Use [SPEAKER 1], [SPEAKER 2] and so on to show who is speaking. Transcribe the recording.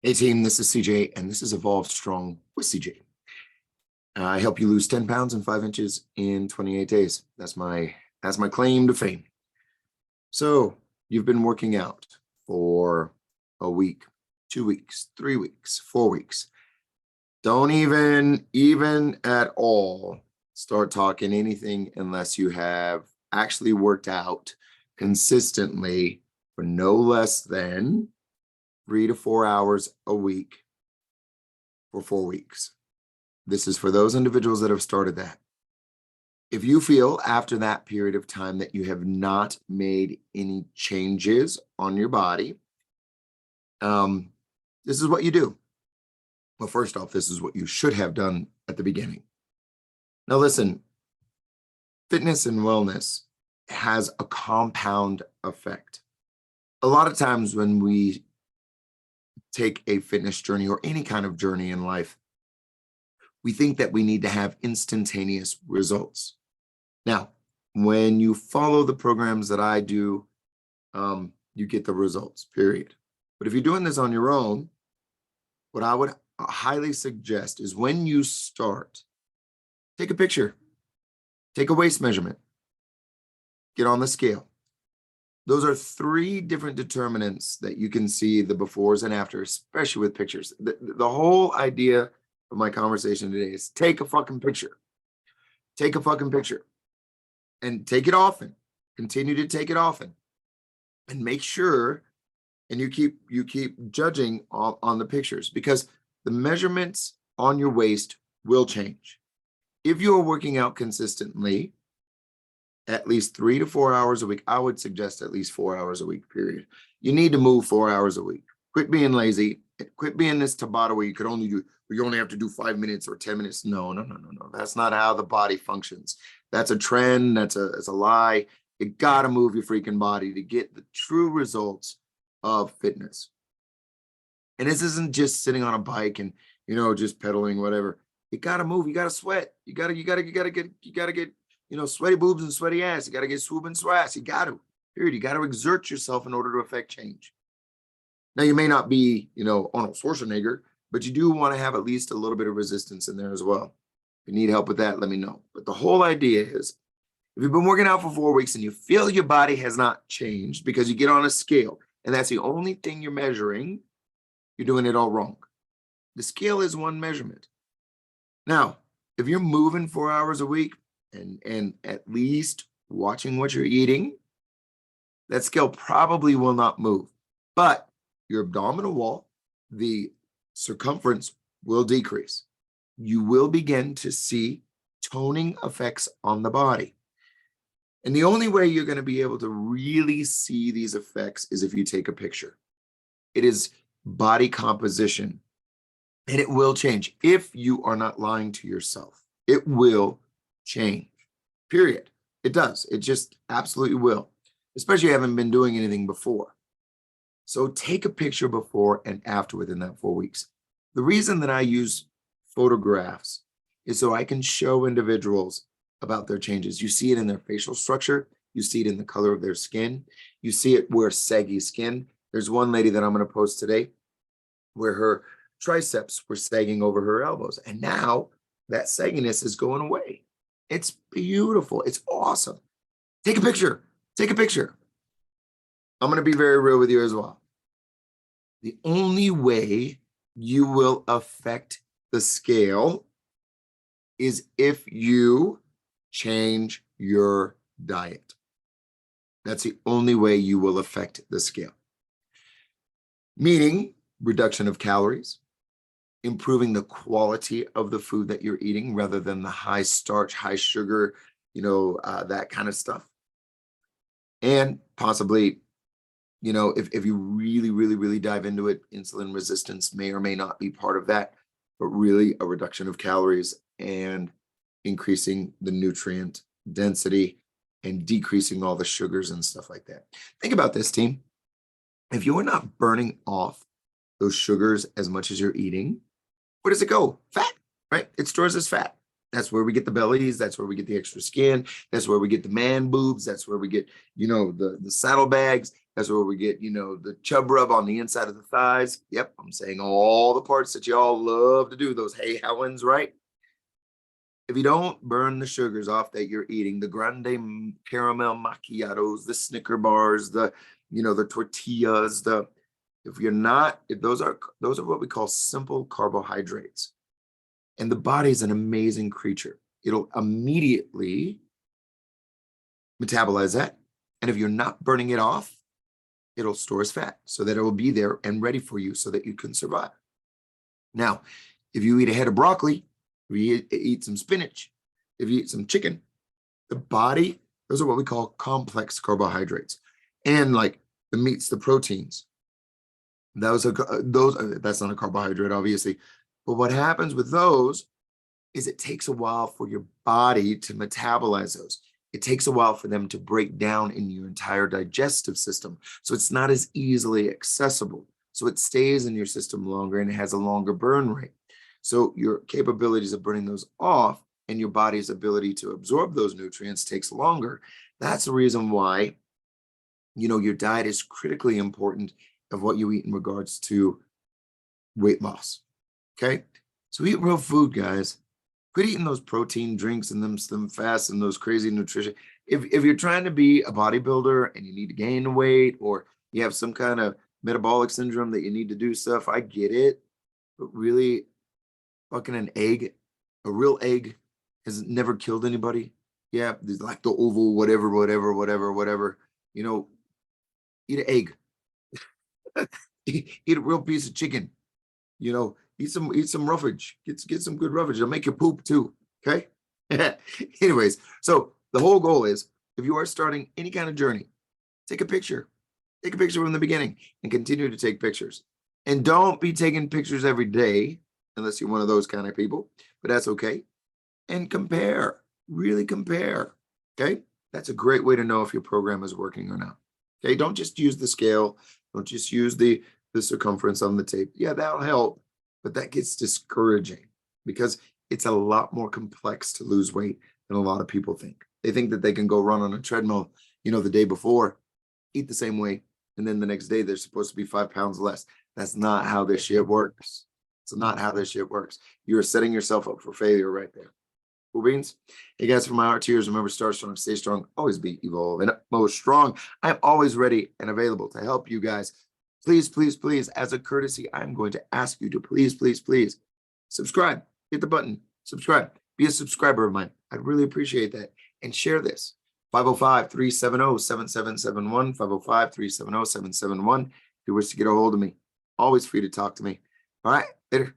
[SPEAKER 1] Hey team, this is CJ, and this is Evolve Strong with CJ. I help you lose 10 pounds and 5 inches in 28 days. That's my claim to fame. So you've been working out for a week, 2 weeks, 3 weeks, 4 weeks. Don't even at all start talking anything unless you have actually worked out consistently for no less than 3 to 4 hours a week for 4 weeks. This is for those individuals that have started that. If you feel after that period of time that you have not made any changes on your body, this is what you do. Well, first off, this is what you should have done at the beginning. Now listen, fitness and wellness has a compound effect. A lot of times when we take a fitness journey or any kind of journey in life, we think that we need to have instantaneous results. Now, when you follow the programs that I do, you get the results, period. But if you're doing this on your own, what I would highly suggest is when you start, take a picture, take a waist measurement, get on the scale. Those are 3 different determinants that you can see the befores and afters, especially with pictures. The whole idea of my conversation today is take a fucking picture. Take a fucking picture and take it often. Continue to take it often and make sure, and you keep judging on the pictures, because the measurements on your waist will change. If you are working out consistently, at least 3 to 4 hours a week, I would suggest at least 4 hours a week, period. You need to move 4 hours a week. Quit being lazy. Quit being this Tabata where you only have to do 5 minutes or 10 minutes. No. That's not how the body functions. That's a trend. That's a lie. You gotta move your freaking body to get the true results of fitness. And this isn't just sitting on a bike and just pedaling, whatever. You gotta move. You gotta sweat. You gotta get sweaty boobs and sweaty ass. You got to get swoob and swass. You got to, period. You got to exert yourself in order to affect change. Now, you may not be, Arnold Schwarzenegger, but you do want to have at least a little bit of resistance in there as well. If you need help with that, let me know. But the whole idea is, if you've been working out for 4 weeks and you feel your body has not changed because you get on a scale and that's the only thing you're measuring, you're doing it all wrong. The scale is one measurement. Now, if you're moving 4 hours a week, and at least watching what you're eating, that scale probably will not move. But your abdominal wall, the circumference will decrease. You will begin to see toning effects on the body. And the only way you're going to be able to really see these effects is if you take a picture. It is body composition, and it will change if you are not lying to yourself. It will change, period. It does. It just absolutely will, especially if you haven't been doing anything before. So take a picture before and after within that 4 weeks. The reason that I use photographs is so I can show individuals about their changes. You see it in their facial structure. You see it in the color of their skin. You see it where saggy skin. There's one lady that I'm going to post today where her triceps were sagging over her elbows. And now that sagginess is going away. It's beautiful. It's awesome. Take a picture. Take a picture. I'm going to be very real with you as well. The only way you will affect the scale is if you change your diet. That's the only way you will affect the scale. Meaning reduction of calories, improving the quality of the food that you're eating rather than the high starch, high sugar, that kind of stuff. And possibly, if you really dive into it, insulin resistance may or may not be part of that, but really a reduction of calories and increasing the nutrient density and decreasing all the sugars and stuff like that. Think about this, team. If you are not burning off those sugars as much as you're eating, where does it go? Fat, right? It stores as fat. That's where we get the bellies. That's where we get the extra skin. That's where we get the man boobs. That's where we get, the saddlebags. That's where we get, the chub rub on the inside of the thighs. Yep, I'm saying all the parts that y'all love to do, those hey howens, right? If you don't burn the sugars off that you're eating, the grande caramel macchiatos, the Snicker bars, the tortillas, if those are what we call simple carbohydrates. And the body is an amazing creature. It'll immediately metabolize that. And if you're not burning it off, it'll store as fat so that it will be there and ready for you so that you can survive. Now, if you eat a head of broccoli, if you eat some spinach, if you eat some chicken, the body, those are what we call complex carbohydrates. And like the meats, the proteins, that's not a carbohydrate, obviously. But what happens with those is it takes a while for your body to metabolize those. It takes a while for them to break down in your entire digestive system. So it's not as easily accessible. So it stays in your system longer and it has a longer burn rate. So your capabilities of burning those off and your body's ability to absorb those nutrients takes longer. That's the reason why, your diet is critically important of what you eat in regards to weight loss. Okay? So eat real food, guys. Quit eating those protein drinks and them slim fast and those crazy nutrition. If you're trying to be a bodybuilder and you need to gain weight or you have some kind of metabolic syndrome that you need to do stuff, I get it. But really, fucking a real egg has never killed anybody. Yeah, there's like the oval, whatever. Eat an egg. Eat a real piece of chicken. Eat some roughage. Get some good roughage. It'll make you poop too. Okay. Anyways, so the whole goal is if you are starting any kind of journey, take a picture. Take a picture from the beginning and continue to take pictures. And don't be taking pictures every day unless you're one of those kind of people, but that's okay. And compare, really compare. Okay. That's a great way to know if your program is working or not. Okay. Don't just use the scale. Don't just use the circumference on the tape. Yeah, that'll help, but that gets discouraging because it's a lot more complex to lose weight than a lot of people think. They think that they can go run on a treadmill, the day before, eat the same weight, and then the next day they're supposed to be 5 pounds less. That's not how this shit works. It's not how this shit works. You're setting yourself up for failure right there. Cool beans? Hey guys, for my RTers, remember, start strong, stay strong, always be evolve and most strong. I'm always ready and available to help you guys. Please, please, please, as a courtesy, I'm going to ask you to please, please, please subscribe. Hit the button, subscribe. Be a subscriber of mine. I'd really appreciate that. And share this. 505-370-7771, 505-370-7771. If you wish to get a hold of me, always free to talk to me. All right, later.